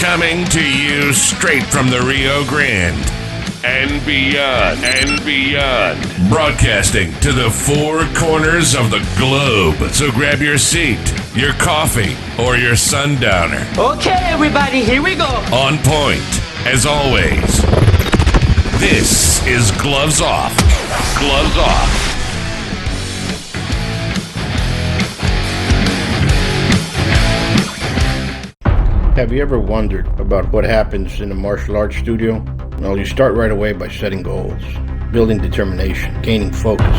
Coming to you straight from the Rio Grande and beyond, broadcasting to the four corners of the globe. So grab your seat, your coffee, or your sundowner. Okay, everybody, here we go. On point, as always. This is Gloves Off. Gloves Off. Have you ever wondered about what happens in a martial arts studio? Well, you start right away by setting goals, building determination, gaining focus,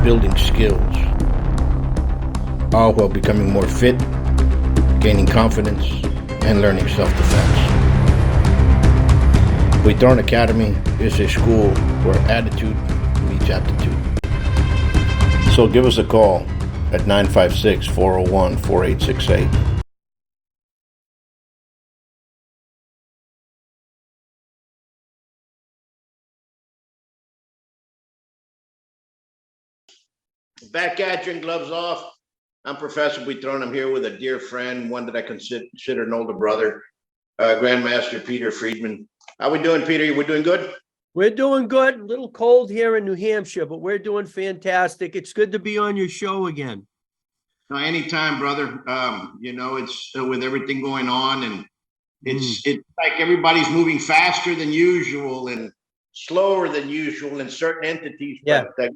building skills, all while becoming more fit, gaining confidence, and learning self-defense. Huitron Academy is a school where attitude meets aptitude. So give us a call at 956-401-4868. Back at you and Gloves Off. I'm Professor Huitron. I'm here with a dear friend, one that I consider an older brother, Grandmaster Peter Freedman. How we doing, Peter? We doing good? We're doing good. A little cold here in New Hampshire, but we're doing fantastic. It's good to be on your show again. No, anytime, brother. It's with everything going on, and it's like everybody's moving faster than usual and slower than usual in certain entities. Yeah. But,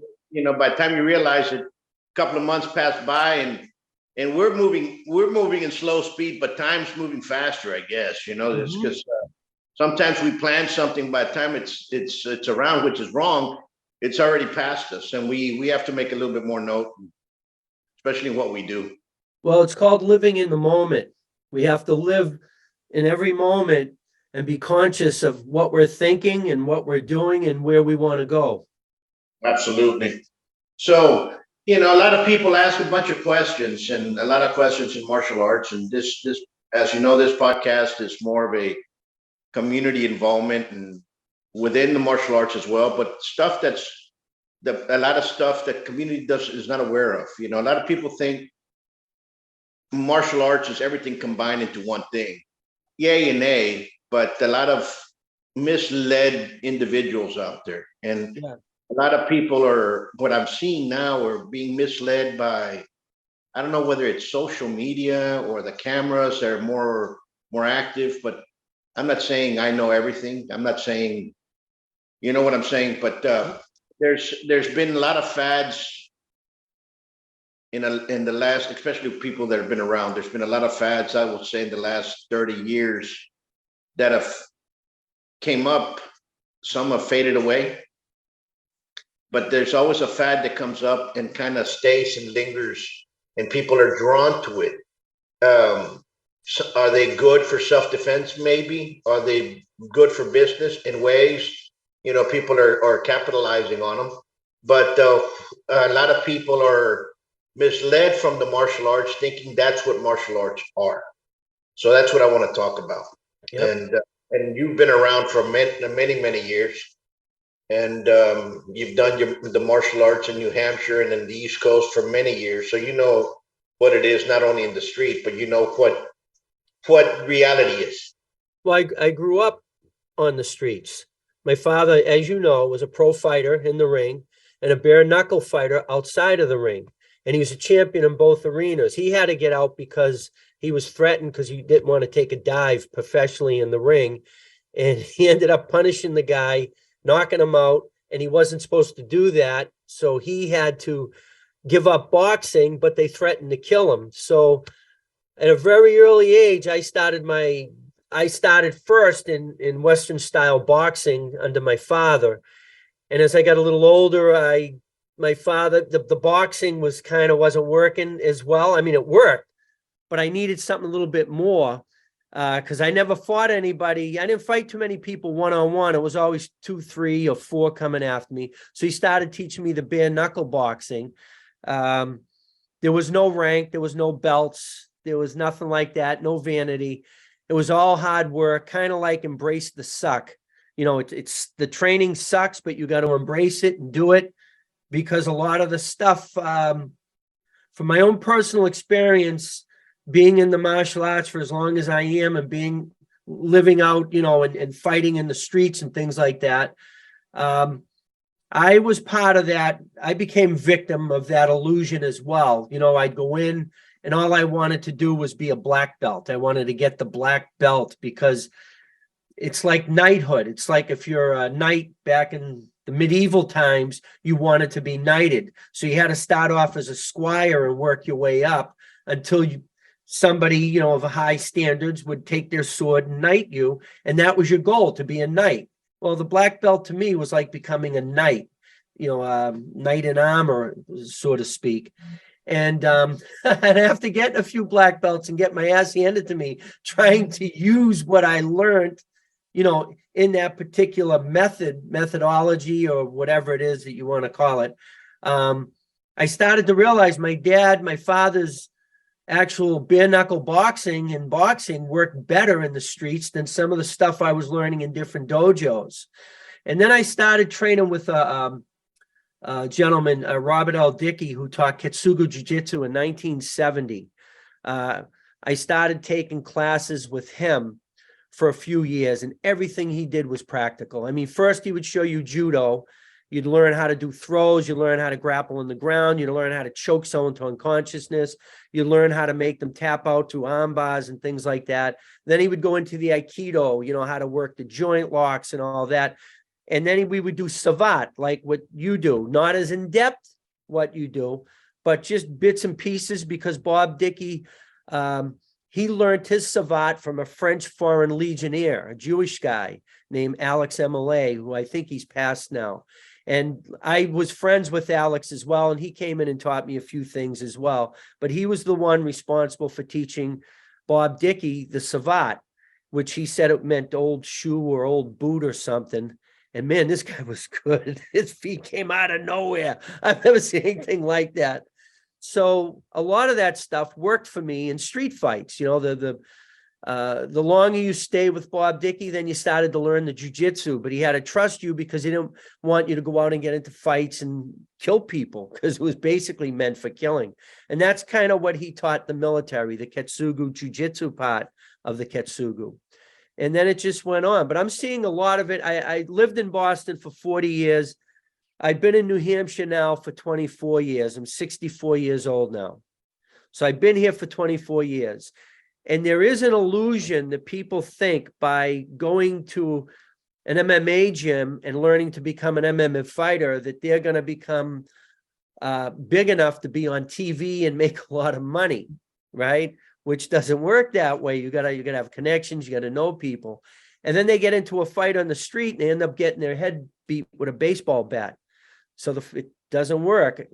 by the time you realize it, a couple of months pass by and we're moving in slow speed, but time's moving faster, I guess. It's because sometimes we plan something, by the time it's around, which is wrong, it's already past us, and we have to make a little bit more note, especially in what we do. Well, it's called living in the moment. We have to live in every moment and be conscious of what we're thinking and what we're doing and where we want to go. Absolutely. So, a lot of people ask a bunch of questions, and a lot of questions in martial arts. And this, as you know, this podcast is more of a community involvement and within the martial arts as well. But stuff a lot of stuff that community is not aware of. A lot of people think martial arts is everything combined into one thing. Yay and nay, but a lot of misled individuals out there. And a lot of people what I'm seeing now are being misled by, I don't know whether it's social media or the cameras that are more active, but I'm not saying I know everything. I'm not saying, you know what I'm saying, but there's been a lot of fads in the last, especially people that have been around. There's been a lot of fads, I would say, in the last 30 years that have came up. Some have faded away. But there's always a fad that comes up and kind of stays and lingers, and people are drawn to it. Are they good for self-defense? Maybe. Are they good for business in ways? People are capitalizing on them. But a lot of people are misled from the martial arts, thinking that's what martial arts are. So that's what I want to talk about. Yep. And you've been around for many, many years. And you've done the martial arts in New Hampshire and in the East Coast for many years. So you know what it is, not only in the street, but you know what reality is. Well, I grew up on the streets. My father, as you know, was a pro fighter in the ring and a bare knuckle fighter outside of the ring. And he was a champion in both arenas. He had to get out because he was threatened because he didn't want to take a dive professionally in the ring. And he ended up punishing the guy, knocking him out, and he wasn't supposed to do that. So he had to give up boxing, but they threatened to kill him. So at a very early age, I started first in Western style boxing under my father. And as I got a little older, my father, the boxing wasn't working as well. I mean, it worked, but I needed something a little bit more. Because I never fought anybody. I didn't fight too many people one-on-one. It was always 2, 3, or 4 coming after me. So he started teaching me the bare knuckle boxing. There was no rank. There was no belts. There was nothing like that. No vanity. It was all hard work, kind of like embrace the suck. It's the training sucks, but you got to embrace it and do it, because a lot of the stuff, from my own personal experience, being in the martial arts for as long as I am and being living out, and fighting in the streets and things like that. I was part of that. I became victim of that illusion as well. I'd go in and all I wanted to do was be a black belt. I wanted to get the black belt because it's like knighthood. It's like if you're a knight back in the medieval times, you wanted to be knighted. So you had to start off as a squire and work your way up until somebody, of high standards would take their sword and knight you. And that was your goal, to be a knight. Well, the black belt to me was like becoming a knight, knight in armor, so to speak. And I'd have to get a few black belts and get my ass handed to me, trying to use what I learned, in that particular methodology, or whatever it is that you want to call it. I started to realize my father's actual bare knuckle boxing and boxing worked better in the streets than some of the stuff I was learning in different dojos. And then I started training with a gentleman, Robert L. Dickey, who taught Ketsugo Jiu-Jitsu in 1970. I started taking classes with him for a few years, and everything he did was practical. I mean, first he would show you judo. You'd learn how to do throws. You learn how to grapple on the ground. You'd learn how to choke someone to unconsciousness. You learn how to make them tap out to arm bars and things like that. Then he would go into the Aikido, how to work the joint locks and all that. And then we would do Savat, like what you do, not as in depth what you do, but just bits and pieces, because Bob Dickey, he learned his Savat from a French foreign legionnaire, a Jewish guy named Alex Emile, who I think he's passed now. And I was friends with Alex as well, and he came in and taught me a few things as well. But he was the one responsible for teaching Bob Dickey the Savat, which he said it meant old shoe or old boot or something. And man, this guy was good. His feet came out of nowhere. I've never seen anything like that. So a lot of that stuff worked for me in street fights. The longer you stay with Bob Dickey, then you started to learn the jiu-jitsu, but he had to trust you because he didn't want you to go out and get into fights and kill people, because it was basically meant for killing. And that's kind of what he taught the military, the Ketsugo jiu-jitsu part of the Ketsugo. And then it just went on. But I'm seeing a lot of it. I lived in Boston for 40 years. I've been in New Hampshire now for 24 years. I'm 64 years old now. So I've been here for 24 years. And there is an illusion that people think by going to an MMA gym and learning to become an MMA fighter that they're going to become big enough to be on TV and make a lot of money, right? Which doesn't work that way. You gotta have connections. You gotta know people. And then they get into a fight on the street and they end up getting their head beat with a baseball bat. So it doesn't work.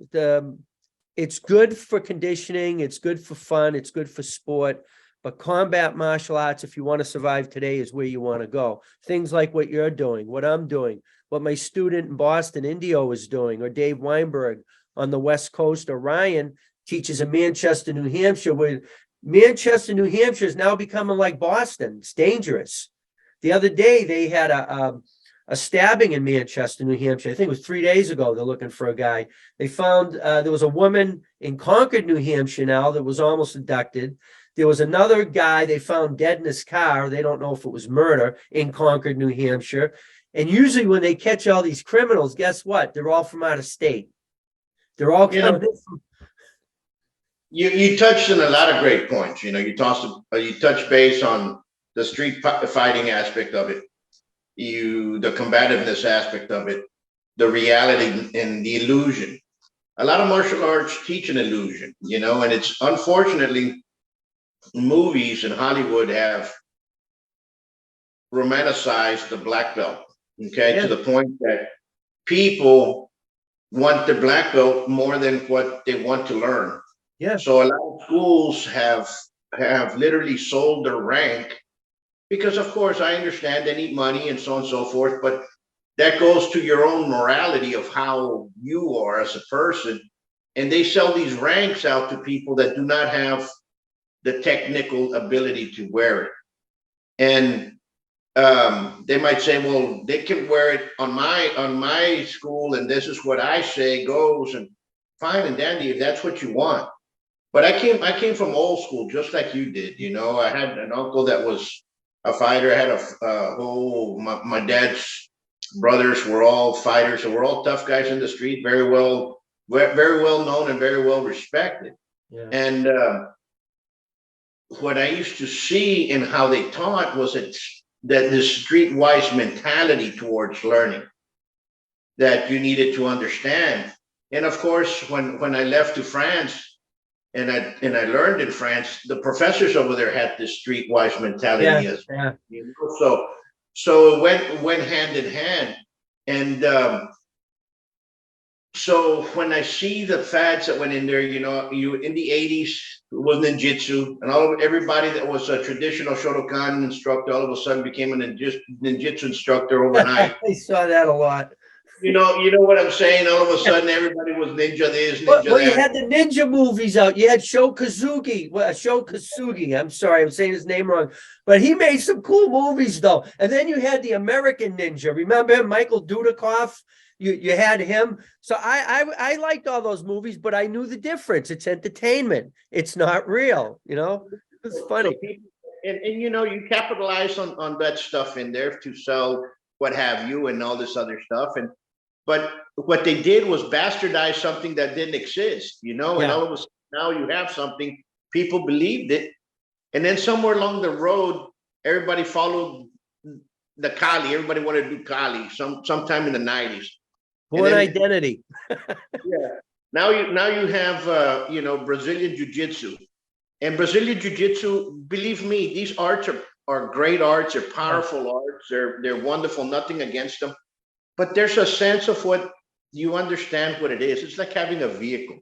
It's good for conditioning. It's good for fun. It's good for sport. But combat martial arts, if you want to survive today, is where you want to go. Things like what you're doing, what I'm doing, what my student in Boston, Indio, is doing, or Dave Weinberg on the West Coast, or Ryan teaches in Manchester, New Hampshire, where Manchester, New Hampshire is now becoming like Boston. It's dangerous. The other day, they had a stabbing in Manchester, New Hampshire. I think it was 3 days ago. They're looking for a guy. They found there was a woman in Concord, New Hampshire now that was almost abducted. There was another guy they found dead in his car. They don't know if it was murder in Concord, New Hampshire. And usually when they catch all these criminals, guess what? They're all from out of state. They're all coming from. You touched on a lot of great points. You touched base on the street fighting aspect of it, the combativeness aspect of it, the reality and the illusion. A lot of martial arts teach an illusion, and it's unfortunately movies in Hollywood have romanticized the black belt, to the point that people want the black belt more than what they want to learn. Yeah. So a lot of schools have literally sold their rank because, of course, I understand they need money and so on and so forth, but that goes to your own morality of how you are as a person. And they sell these ranks out to people that do not have the technical ability to wear it. And they might say, well, they can wear it on my school, and this is what I say goes, and fine and dandy if that's what you want. But I came from old school, just like you did. I had an uncle that was a fighter. I had my dad's brothers were all fighters, so we're all tough guys in the street, very well known and very well respected. Yeah. And what I used to see in how they taught was that this streetwise mentality towards learning that you needed to understand. And of course, when I left to France and I learned in France, the professors over there had this streetwise mentality as Yeah. you know. So it went hand in hand. And so when I see the fads that went in there, you in the 80s it was ninjutsu, and everybody that was a traditional Shotokan instructor all of a sudden became a ninjutsu instructor overnight. I saw that a lot. You know what I'm saying? All of a sudden, everybody was ninja this, ninja Well, you that. had the ninja movies out. You had Sho Kosugi. I'm sorry, I'm saying his name wrong, but he made some cool movies though. And then you had the American Ninja. Remember him, Michael Dudikoff? You had him. So I liked all those movies, but I knew the difference. It's entertainment. It's not real. It's funny. And you capitalize on that stuff in there to sell what have you and all this other stuff. But what they did was bastardize something that didn't exist, and all of a sudden now you have something, people believed it. And then somewhere along the road, everybody followed the Kali. Everybody wanted to do Kali sometime in the 90s. Born Identity. Yeah. Now you have Brazilian Jiu-Jitsu. And Brazilian Jiu-Jitsu, believe me, these arts are great arts, they're powerful arts, they're wonderful, nothing against them. But there's a sense of what you understand what it is. It's like having a vehicle.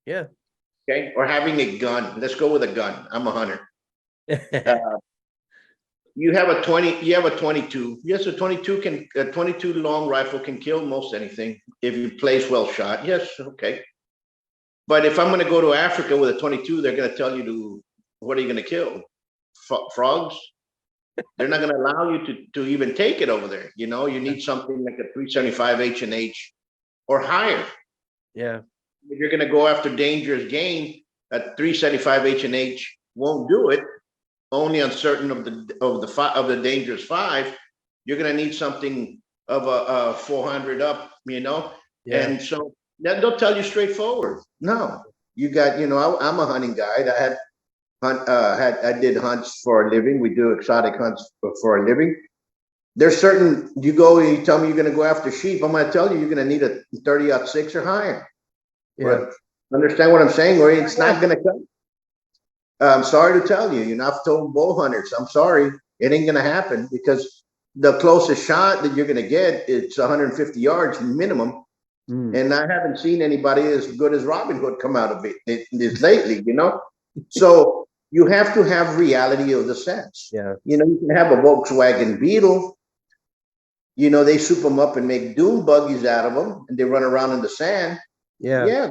Yeah. Okay. Or having a gun. Let's go with a gun. I'm a hunter. You have a 22. Yes, a 22 long rifle can kill most anything if you place well shot. Yes, okay. But if I'm going to go to Africa with a 22, they're going to tell you what are you going to kill? Frogs? They're not going to allow you to even take it over there. You need something like a 375 H&H or higher. Yeah. If you're going to go after dangerous game, a 375 H&H won't do it. Only on certain of the dangerous 5, you're going to need something of a 400 up. Yeah. And so they'll tell you straightforward. No, you got. I'm a hunting guy. I did hunts for a living. We do exotic hunts for a living. There's certain, you tell me you're going to go after sheep. I'm going to tell you're going to need a 30-06 or higher. Yeah. Understand what I'm saying? Or it's not going to come. I'm sorry to tell you, I've told bow hunters, I'm sorry, it ain't going to happen because the closest shot that you're going to get, it's 150 yards minimum. And I haven't seen anybody as good as Robin Hood come out of it lately, So you have to have reality of the sense. Yeah. You can have a Volkswagen Beetle. They soup them up and make dune buggies out of them, and they run around in the sand. Yeah. Yeah.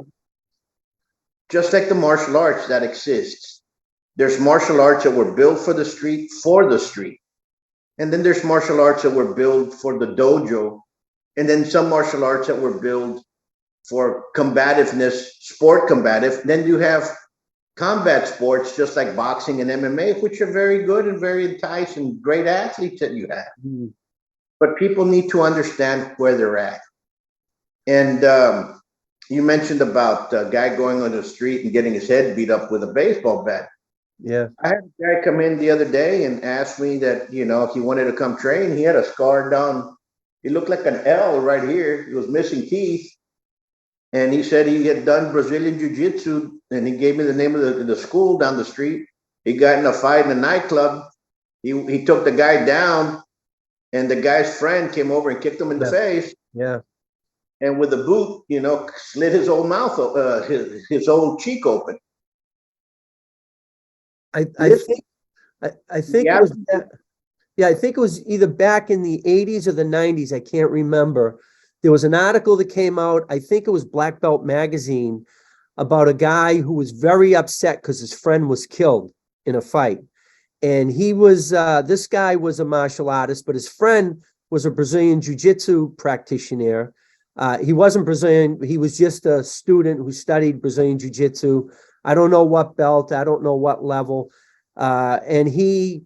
Just like the martial arts that exists. There's martial arts that were built for the street. And then there's martial arts that were built for the dojo. And then some martial arts that were built for combativeness, sport combative. Then you have combat sports, just like boxing and MMA, which are very good and very enticing, great athletes that you have. But people need to understand where they're at. And you mentioned about a guy going on the street and getting his head beat up with a baseball bat. Yeah. I had a guy come in the other day and ask me that, if he wanted to come train. He had a scar down. He looked like an L right here. He was missing teeth. And he said he had done Brazilian Jiu-Jitsu, and he gave me the name of the school down the street. He got in a fight in a nightclub. He took the guy down, and the guy's friend came over and kicked him in the face. Yeah. And with the boot, slit his old mouth, his old cheek open. I think it was I think it was either back in the 80s or the 90s. I can't remember. There was an article that came out, I think it was Black Belt Magazine, about a guy who was very upset because his friend was killed in a fight. And he was, this guy was a martial artist, but his friend was a Brazilian Jiu-Jitsu practitioner. He wasn't Brazilian. He was just a student who studied Brazilian Jiu-Jitsu. I don't know what belt. I don't know what level. And he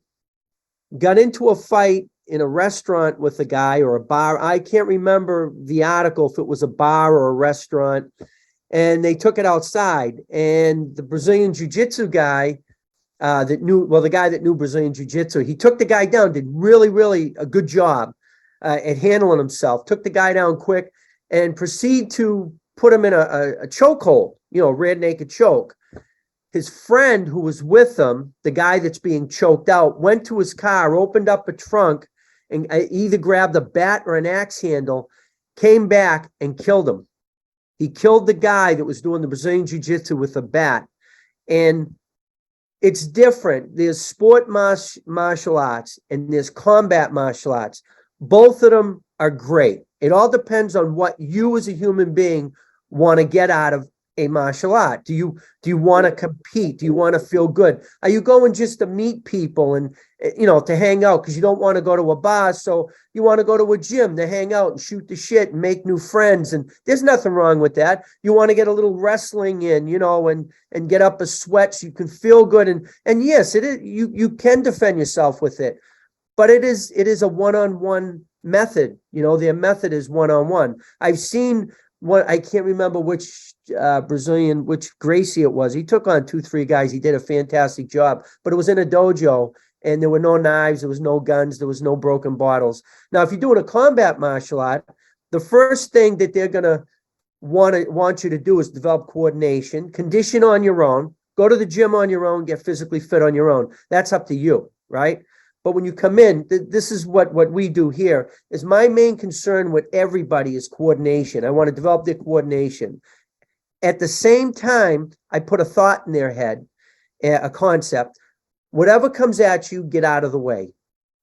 got into a fight in a restaurant with a guy or a bar. I can't remember the article if it was a bar or a restaurant, and they took it outside. And the Brazilian Jiu-Jitsu guy the guy that knew Brazilian Jiu-Jitsu, he took the guy down, did really, really a good job at handling himself, took the guy down quick and proceeded to put him in a chokehold, rear naked choke. His friend who was with him, the guy that's being choked out, went to his car, opened up a trunk, and either grabbed a bat or an axe handle, came back and killed him. He killed the guy that was doing the Brazilian Jiu-Jitsu with a bat. And it's different. There's sport martial arts and there's combat martial arts. Both of them are great. It all depends on what you as a human being want to get out of a martial art. Do you want to compete? Do you want to feel good? Are you going just to meet people and to hang out because you don't want to go to a bar, so you want to go to a gym to hang out and shoot the shit and make new friends? And there's nothing wrong with that. You want to get a little wrestling in, and get up a sweat so you can feel good. And yes, it is. You can defend yourself with it, but it is a one-on-one method. Their method is one-on-one. I've seen I can't remember which Brazilian, which Gracie it was. He took on 2-3 guys. He did a fantastic job, but it was in a dojo and there were no knives, there was no guns, there was no broken bottles. Now, if you're doing a combat martial art, the first thing that they're going to want you to do is develop coordination, condition on your own, go to the gym on your own, get physically fit on your own. That's up to you, right? But when you come in, this is what we do here, is my main concern with everybody is coordination. I want to develop their coordination. At the same time, I put a thought in their head, a concept. Whatever comes at you, get out of the way.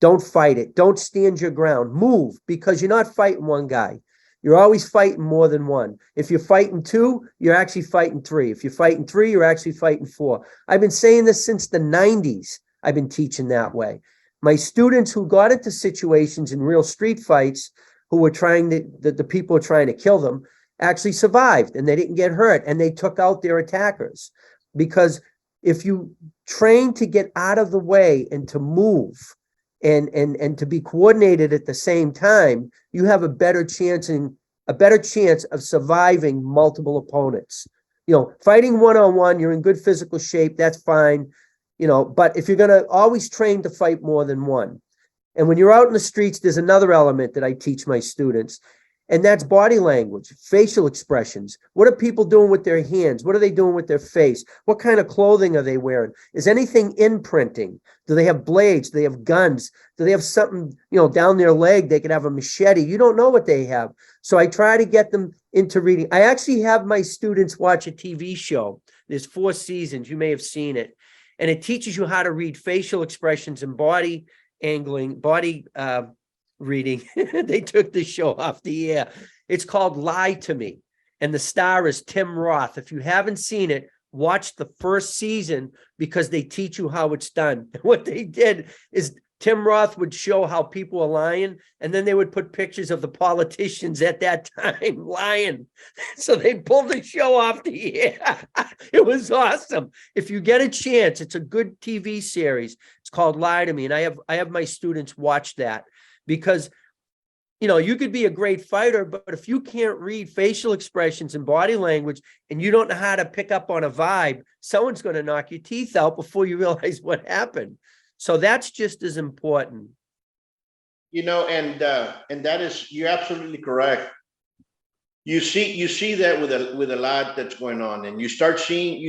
Don't fight it. Don't stand your ground. Move, because you're not fighting one guy. You're always fighting more than one. If you're fighting 2, you're actually fighting 3. If you're fighting 3, you're actually fighting 4. I've been saying this since the 90s. I've been teaching that way. My students who got into situations in real street fights, who were the people were trying to kill them, actually survived and they didn't get hurt and they took out their attackers. Because if you train to get out of the way and to move and to be coordinated at the same time, you have a better chance of surviving multiple opponents. Fighting one-on-one, you're in good physical shape, that's fine. But if you're going to always train to fight more than one. And when you're out in the streets, there's another element that I teach my students, and that's body language, facial expressions. What are people doing with their hands? What are they doing with their face? What kind of clothing are they wearing? Is anything imprinting? Do they have blades? Do they have guns? Do they have something, down their leg? They could have a machete. You don't know what they have. So I try to get them into reading. I actually have my students watch a TV show. There's 4 seasons. You may have seen it. And it teaches you how to read facial expressions and body angling, body reading. They took the show off the air. It's called Lie to Me. And the star is Tim Roth. If you haven't seen it, watch the first season because they teach you how it's done. What they did is Tim Roth would show how people are lying, and then they would put pictures of the politicians at that time lying. So they pulled the show off the air. It was awesome. If you get a chance, it's a good TV series. It's called Lie to Me, and I have my students watch that because you could be a great fighter, but if you can't read facial expressions and body language and you don't know how to pick up on a vibe, someone's going to knock your teeth out before you realize what happened. So that's just as important. And that is, you're absolutely correct. You see that with a lot that's going on, and you start seeing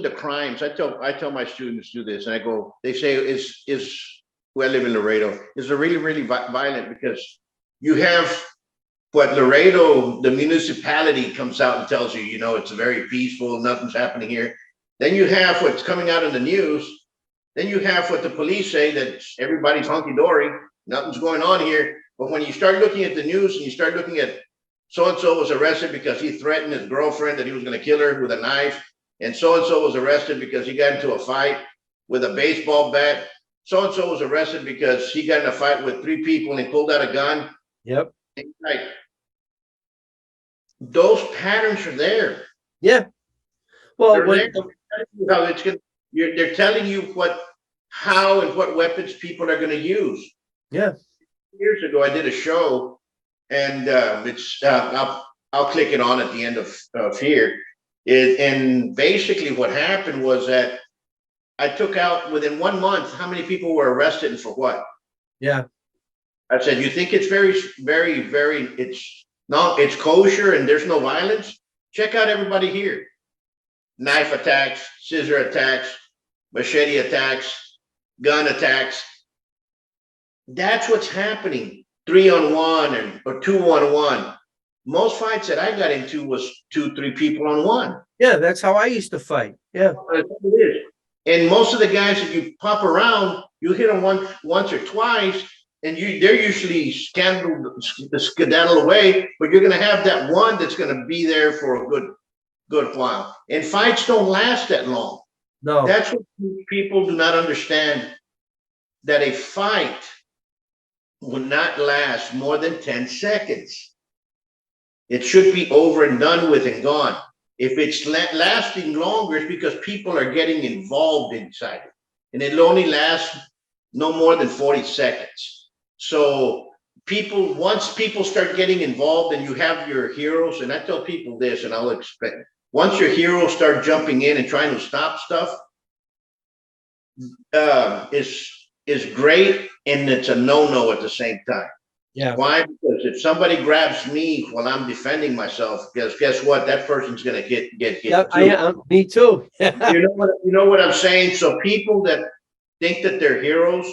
the crimes. I tell my students do this, and I go, they say, I live in Laredo, is really, really violent because you have what Laredo, the municipality, comes out and tells you, it's very peaceful, nothing's happening here. Then you have what's coming out in the news. Then you have what the police say, that everybody's hunky-dory, nothing's going on here. But when you start looking at the news and you start looking at so-and-so was arrested because he threatened his girlfriend that he was going to kill her with a knife, and so-and-so was arrested because he got into a fight with a baseball bat. So-and-so was arrested because he got in a fight with 3 people and he pulled out a gun. Yep. Like, those patterns are there. Yeah. Well, they're telling you how and what weapons people are going to use. Yeah. Years ago, I did a show, and I'll click it on at the end of here. And basically, what happened was that I took out within 1 month how many people were arrested and for what. Yeah. I said, you think it's very, very, very, it's kosher and there's no violence? Check out everybody here. Knife attacks, scissor attacks, machete attacks, gun attacks. That's what's happening. 3-on-1 or 2-on-1. Most fights that I got into was 2-3 people on one. Yeah, that's how I used to fight. Yeah. That's what it is. And most of the guys that you pop around, you hit them once or twice, and they're usually skedaddle away, but you're going to have that one that's going to be there for a good while. And fights don't last that long. No. That's what people do not understand, that a fight will not last more than 10 seconds. It should be over and done with and gone. If it's lasting longer, it's because people are getting involved inside it. And it'll only last no more than 40 seconds. So once people start getting involved and you have your heroes, and I tell people this, and I'll expect, once your heroes start jumping in and trying to stop stuff, is great, and it's a no-no at the same time. Yeah. Why? Because if somebody grabs me while I'm defending myself, guess what? That person's going to get hit. Yeah, me too. You know what I'm saying? So people that think that they're heroes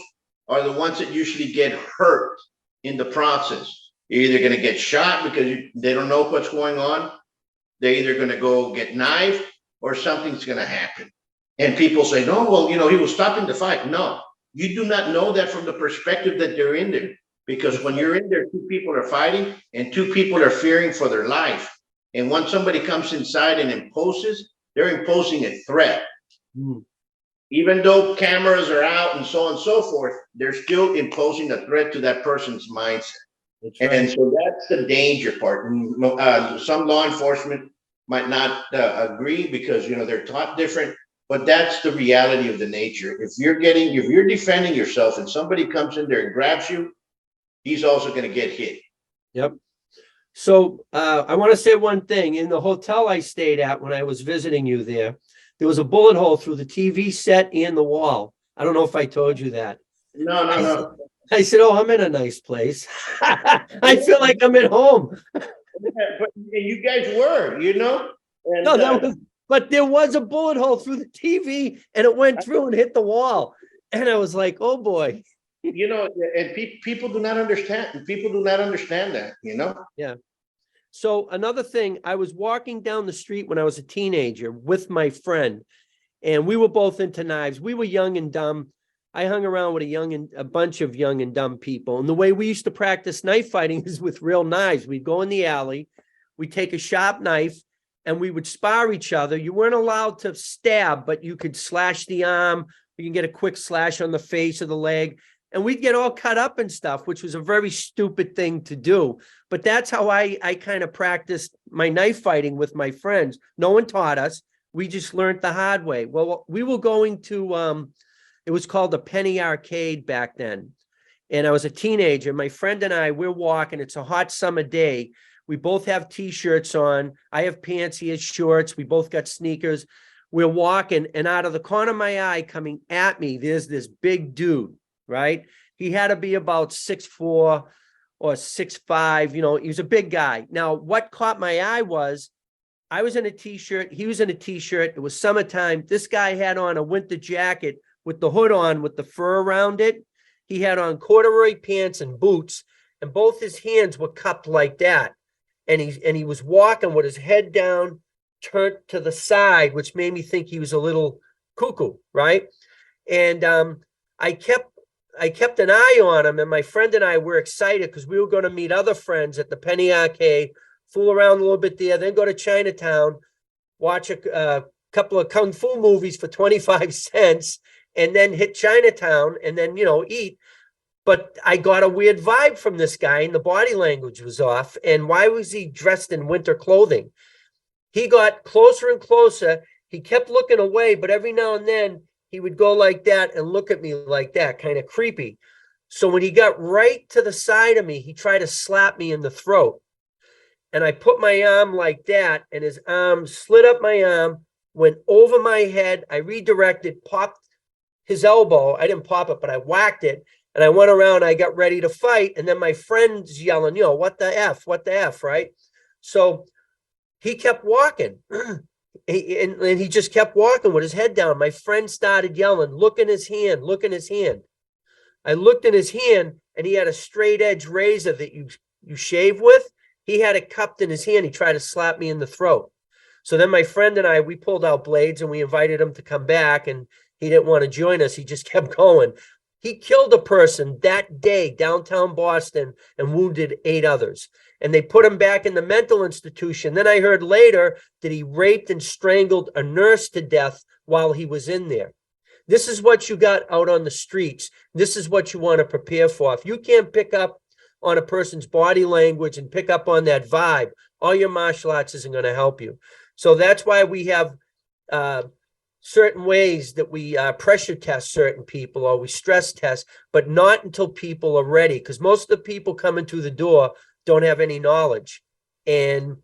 are the ones that usually get hurt in the process. You're either going to get shot because they don't know what's going on. They're either going to go get knifed or something's going to happen. And people say, no, well, he was stopping the fight. No, you do not know that from the perspective that they're in there. Because when you're in there, 2 people are fighting and 2 people are fearing for their life. And once somebody comes inside and imposes, they're imposing a threat. Even though cameras are out and so on and so forth, they're still imposing a threat to that person's mindset. Right. And so that's the danger part. Some law enforcement might not agree because, they're taught different, but that's the reality of the nature. If you're defending yourself and somebody comes in there and grabs you, he's also going to get hit. Yep. So I want to say one thing. In the hotel I stayed at when I was visiting you there was a bullet hole through the TV set and the wall. I don't know if I told you that. No. I said, oh, I'm in a nice place. I feel like I'm at home. But you guys were, And, no, but there was a bullet hole through the TV and it went through and hit the wall. And I was like, oh, boy. And people do not understand. People do not understand that, Yeah. So another thing, I was walking down the street when I was a teenager with my friend, and we were both into knives. We were young and dumb. I hung around with a bunch of young and dumb people. And the way we used to practice knife fighting is with real knives. We'd go in the alley, we'd take a sharp knife, and we would spar each other. You weren't allowed to stab, but you could slash the arm. You can get a quick slash on the face or the leg. And we'd get all cut up and stuff, which was a very stupid thing to do. But that's how I kind of practiced my knife fighting with my friends. No one taught us. We just learned the hard way. Well, we were going to, it was called the Penny Arcade back then. And I was a teenager. My friend and I, we're walking. It's a hot summer day. We both have T-shirts on. I have pants, he has shorts. We both got sneakers. We're walking, and out of the corner of my eye coming at me, there's this big dude. Right? He had to be about 6'4" or 6'5", he was a big guy. Now, what caught my eye was I was in a T-shirt, he was in a T-shirt, it was summertime. This guy had on a winter jacket with the hood on with the fur around it. He had on corduroy pants and boots, and both his hands were cupped like that. And he was walking with his head down, turned to the side, which made me think he was a little cuckoo, right? And I kept an eye on him, and my friend and I were excited because we were going to meet other friends at the Penny Arcade, fool around a little bit there, then go to Chinatown, watch a couple of kung fu movies for 25 cents, and then hit Chinatown and then, eat. But I got a weird vibe from this guy, and the body language was off. And why was he dressed in winter clothing? He got closer and closer. He kept looking away, but every now and then he would go like that and look at me like that, kind of creepy. So when he got right to the side of me, he tried to slap me in the throat. And I put my arm like that, and his arm slid up my arm, went over my head. I redirected, popped his elbow. I didn't pop it, but I whacked it. And I went around, I got ready to fight. And then my friend's yelling, what the F, right? So he kept walking. and he just kept walking with his head down. My friend started yelling, look in his hand, look in his hand. I looked in his hand, and he had a straight edge razor that you shave with. He had it cupped in his hand. He tried to slap me in the throat. So then my friend and I, we pulled out blades and we invited him to come back, and he didn't want to join us. He just kept going. He killed a person that day downtown Boston and wounded 8 others. And they put him back in the mental institution. Then I heard later that he raped and strangled a nurse to death while he was in there. This is what you got out on the streets. This is what you want to prepare for. If you can't pick up on a person's body language and pick up on that vibe, all your martial arts isn't going to help you. So that's why we have certain ways that we pressure test certain people, or we stress test, but not until people are ready. Because most of the people coming through the door don't have any knowledge, and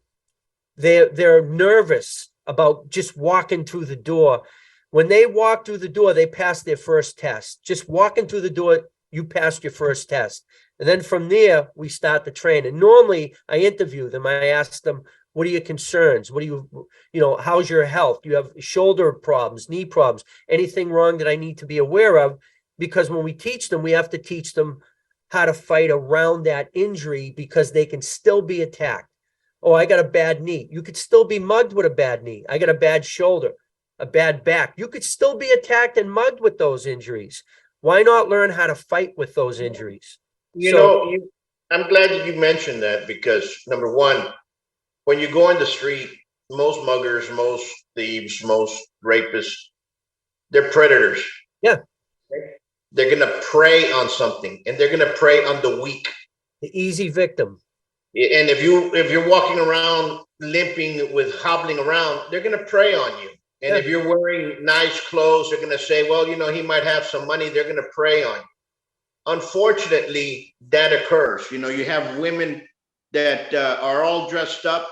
they're nervous about just walking through the door. When they walk through the door, they pass their first test. Just walking through the door, you passed your first test. And then from there, we start the training. Normally, I interview them. I ask them, what are your concerns? What do how's your health? Do you have shoulder problems, knee problems, anything wrong that I need to be aware of? Because when we teach them, we have to teach them how to fight around that injury, because they can still be attacked. Oh, I got a bad knee. You could still be mugged with a bad knee. I got a bad shoulder, a bad back. You could still be attacked and mugged with those injuries. Why not learn how to fight with those injuries? I'm glad that you mentioned that, because number one, when you go in the street, most muggers, most thieves, most rapists, they're predators. Yeah. They're going to prey on something, and they're going to prey on the weak. The easy victim. And if you're walking around limping with hobbling around, they're going to prey on you. And if you're wearing nice clothes, they're going to say, well, he might have some money. They're going to prey on you. Unfortunately, that occurs. You have women that are all dressed up,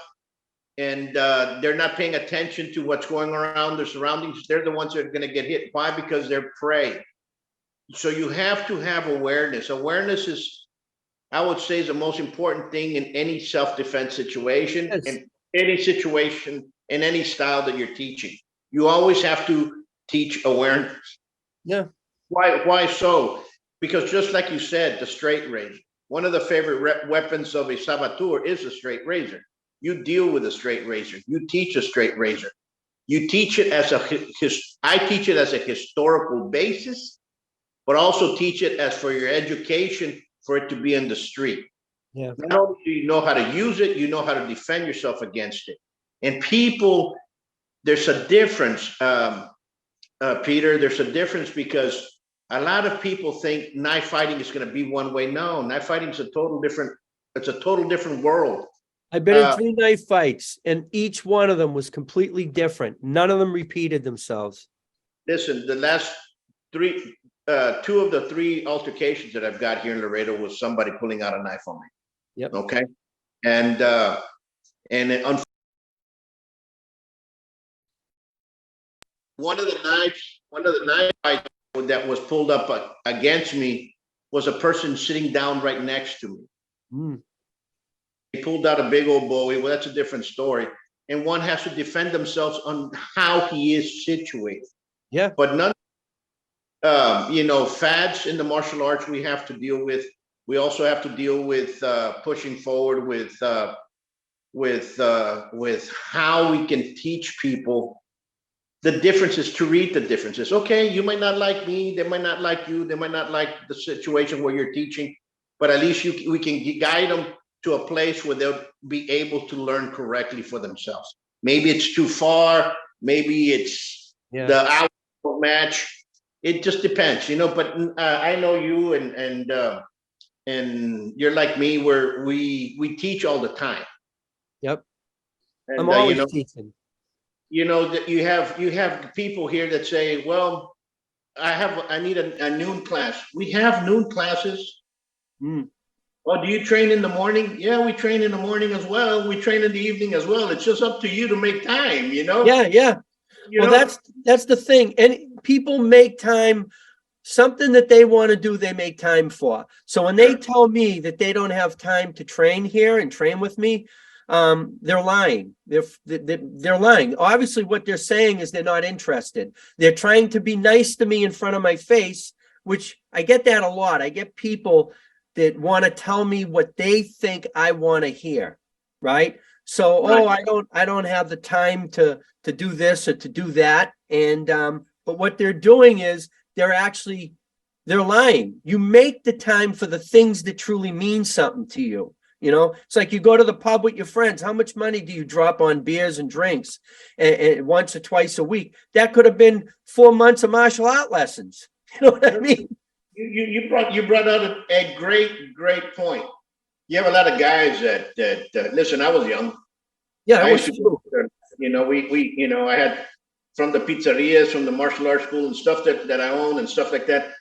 and they're not paying attention to what's going around their surroundings. They're the ones that are going to get hit. Why? Because they're prey. So you have to have awareness. Awareness is, I would say, is the most important thing in any self-defense situation, in any situation, in any style that you're teaching. You always have to teach awareness. Yeah. Why so? Because just like you said, the straight razor, one of the favorite weapons of a saboteur is a straight razor. You deal with a straight razor. You teach a straight razor. You teach it I teach it as a historical basis, but also teach it as for your education, for it to be in the street. Yeah. Not only do you know how to use it, you know how to defend yourself against it. And people, there's a difference, Peter, there's a difference, because a lot of people think knife fighting is going to be one way. No, knife fighting is a total different world. I've been in 3 knife fights, and each one of them was completely different. None of them repeated themselves. Listen, the last 2 of the 3 altercations that I've got here in Laredo was somebody pulling out a knife on me. Yep. Okay. And one of the knife fights that was pulled up against me was a person sitting down right next to me. Mm. He pulled out a big old bowie. Well, that's a different story. And one has to defend themselves on how he is situated. Yeah. But none, fads in the martial arts we have to deal with. We also have to deal with pushing forward with how we can teach people the differences, to read the differences. Okay, you might not like me, they might not like you, they might not like the situation where you're teaching, but at least we can guide them to a place where they'll be able to learn correctly for themselves. Maybe it's too far, maybe it's the hour match. It just depends, but I know you and you're like me, where we teach all the time. Yep. And, I'm always teaching. That you have people here that say, well, I need a noon class. We have noon classes. Mm. Well, do you train in the morning? Yeah, we train in the morning as well. We train in the evening as well. It's just up to you to make time, you know? Yeah. You Well, know? that's the thing. And people make time, something that they want to do, they make time for. So when they tell me that they don't have time to train here and train with me, they're lying. They're lying. Obviously, what they're saying is they're not interested. They're trying to be nice to me in front of my face, which I get that a lot. I get people that want to tell me what they think I want to hear, right? So, Right. I don't have the time to do this or to do that. And but what they're doing is they're lying. You make the time for the things that truly mean something to you. You know, it's like you go to the pub with your friends. How much money do you drop on beers and drinks and once or twice a week? That could have been 4 months of martial art lessons. You know what I mean? You brought out a great point. You have a lot of guys that listen. I was young. Yeah, I it was used to, true. you know, I had from the pizzerias, from the martial arts school and stuff that I own and stuff like that.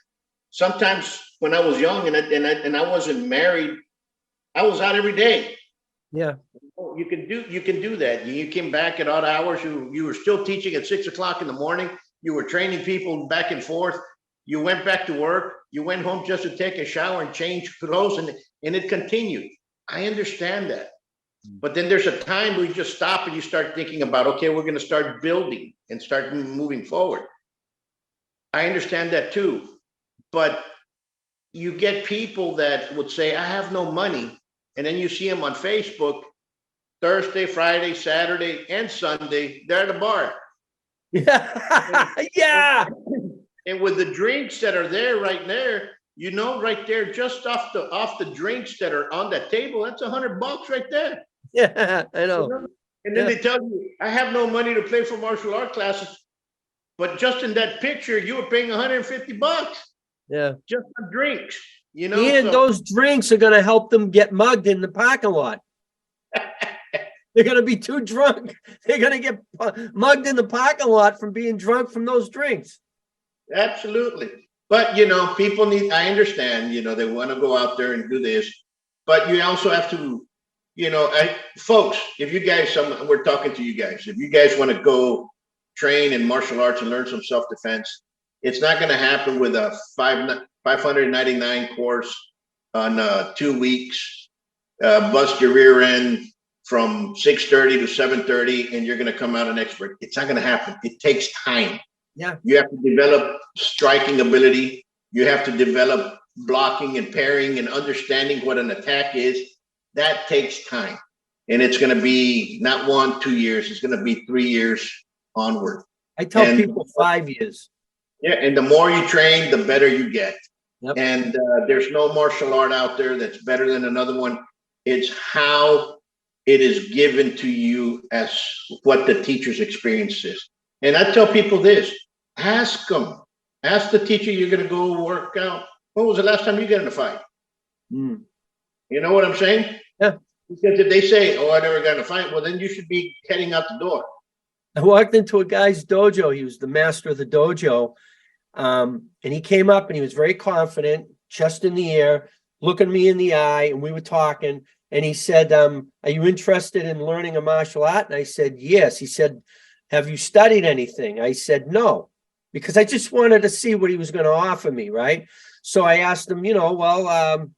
Sometimes when I was young and I wasn't married, I was out every day. Yeah. You can do that. You came back at odd hours. You were still teaching at 6 o'clock in the morning. You were training people back and forth. You went back to work. You went home just to take a shower and change clothes, and it continued. I understand that. But then there's a time where you just stop and you start thinking about, okay, we're going to start building and start moving forward. I understand that too. But you get people that would say, I have no money. And then you see them on Facebook Thursday, Friday, Saturday, and Sunday. They're at the bar. Yeah. Yeah. And with the drinks that are there right there, you know, right there, just off the drinks that are on that table, that's $100 right there. Yeah. I You know. know? And then they tell you, I have no money to pay for martial art classes. But just in that picture, you were paying $150 Yeah. just on drinks, you know? And So those drinks are going to help them get mugged in the parking lot. They're going to be too drunk. They're going to get mugged in the parking lot from being drunk from those drinks. absolutely. But, you know, people need, I understand, you know, they want to go out there and do this, but you also have to, you know, folks, if you guys, we're talking to you guys, if you guys want to go train in martial arts and learn some self-defense, it's not going to happen with a 599 course on 2 weeks, bust your rear end from 6:30 to 7:30, and you're going to come out an expert. It's not going to happen. It takes time. Yeah. You have to develop striking ability. You have to develop blocking and parrying and understanding what an attack is. That takes time. And it's going to be not 1, 2 years. It's going to be 3 years onward. I tell people 5 years. Yeah. And the more you train, the better you get. Yep. And there's no martial art out there that's better than another one. It's how it is given to you as what the teacher's experience is. And I tell people this, ask them, ask the teacher you're going to go work out. When was the last time you got in a fight? Mm. You know what I'm saying? Yeah. Because if they say, oh, I never got in a fight, well, then you should be heading out the door. I walked into a guy's dojo. He was the master of the dojo. And he came up and he was very confident, chest in the air, looking me in the eye, and we were talking. And he said, are you interested in learning a martial art? And I said, yes. He said, have you studied anything? I said, no, because I just wanted to see what he was going to offer me, right? So I asked him, you know, well,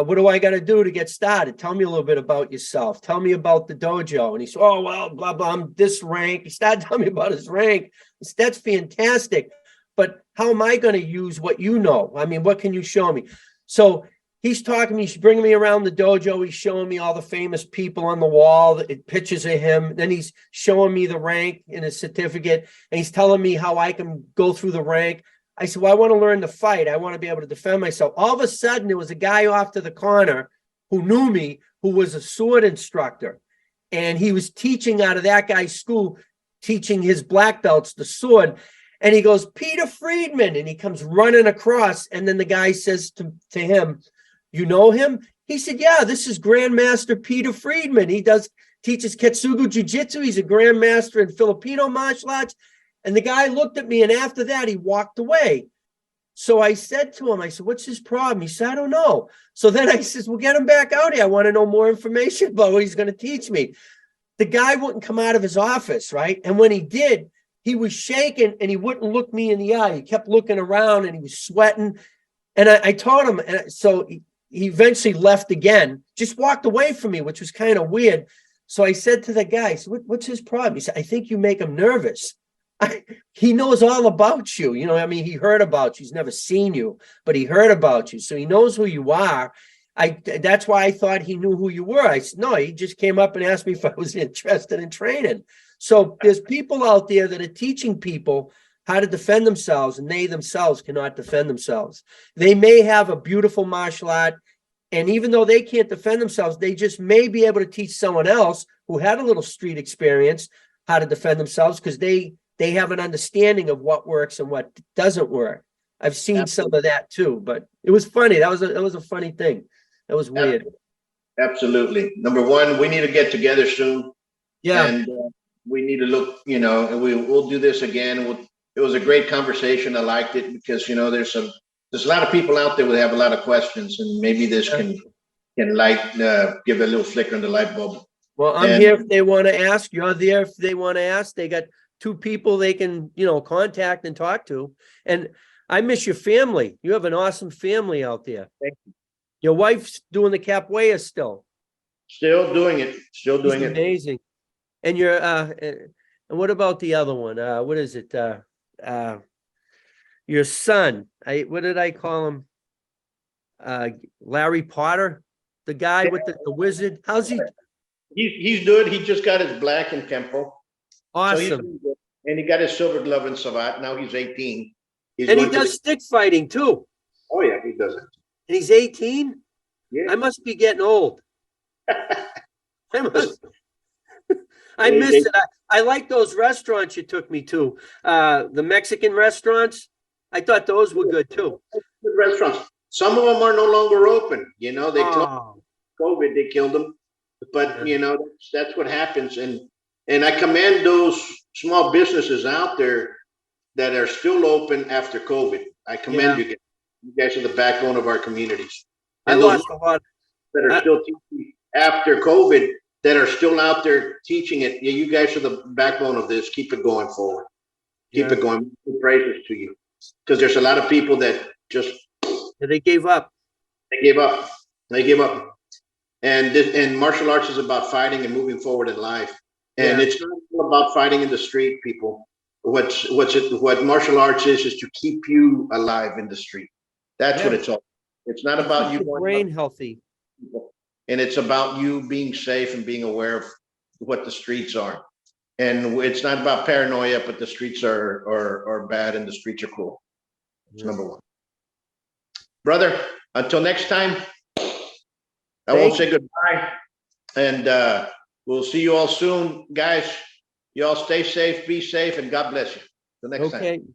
what do I got to do to get started? Tell me a little bit about yourself. Tell me about the dojo. And he said, oh, well, blah, blah, I'm this rank. He started telling me about his rank. I said, that's fantastic. But how am I going to use what you know? I mean, what can you show me? So he's talking to me, he's bringing me around the dojo. He's showing me all the famous people on the wall, pictures of him. Then he's showing me the rank in his certificate, and he's telling me how I can go through the rank. I said, well, I want to learn to fight. I want to be able to defend myself. All of a sudden, there was a guy off to the corner who knew me, who was a sword instructor. And he was teaching out of that guy's school, teaching his black belts the sword. And he goes, Peter Freedman. And he comes running across. And then the guy says to him, you know him? He said, yeah, this is Grandmaster Peter Freedman. He teaches Ketsugo Jiu-Jitsu. He's a Grandmaster in Filipino martial arts. And the guy looked at me, and after that, he walked away. So I said to him, I said, what's his problem? He said, I don't know. So then I says, well, get him back out here. I want to know more information about what he's going to teach me. The guy wouldn't come out of his office, right? And when he did, he was shaking and he wouldn't look me in the eye. He kept looking around and he was sweating. And I told him, and so he eventually left again, just walked away from me, which was kind of weird. So I said to the guy, so what's his problem? He said, I think you make him nervous. He knows all about you. You know, I mean, he heard about you. He's never seen you, but he heard about you. So he knows who you are. That's why I thought he knew who you were. I said, no, he just came up and asked me if I was interested in training. So there's people out there that are teaching people how to defend themselves, and they themselves cannot defend themselves. They may have a beautiful martial art, and even though they can't defend themselves, they just may be able to teach someone else who had a little street experience how to defend themselves, because they have an understanding of what works and what doesn't work. I've seen some of that too, but it was funny. That was a funny thing. That was weird. Absolutely. Number one, we need to get together soon. Yeah. And we need to look, you know, and we'll do this again. It was a great conversation. I liked it because, you know, there's a lot of people out there that have a lot of questions, and maybe this can give a little flicker in the light bulb. Well, I'm here if they want to ask. You're there if they want to ask. They got 2 people they can, you know, contact and talk to. And I miss your family. You have an awesome family out there. Thank you. Your wife's doing the capoeira still. Still doing it. Still doing it. Amazing. And you're and what about the other one? What is it? Your son. What did I call him? Larry Potter, the guy with the wizard. How's he? He's good. He just got his black in Kempo. Awesome. So and he got his silver glove in Savat. Now he's 18. And he does stick fighting too. Oh yeah, he does it. And he's 18? Yeah. I must be getting old. I miss it. I like those restaurants you took me to. The Mexican restaurants. I thought those were good too. Good restaurants. Some of them are no longer open. You know, they closed. COVID, they killed them. But you know, that's what happens. And I commend those small businesses out there that are still open after COVID. I commend you guys. You guys are the backbone of our communities. And I lost a lot. That are still teaching after COVID, that are still out there teaching it. Yeah, you guys are the backbone of this. Keep it going forward. Keep it going. Praises to you, because there's a lot of people that just they gave up. They gave up. They gave up. And martial arts is about fighting and moving forward in life. And it's not all about fighting in the street, people. What martial arts is to keep you alive in the street. That's what it's all. It's not about you going brain healthy. And it's about you being safe and being aware of what the streets are. And it's not about paranoia, but the streets are bad and the streets are cool. It's number one. Brother, until next time, I won't say goodbye. And we'll see you all soon. Guys, you all stay safe, be safe, and God bless you. Till next time.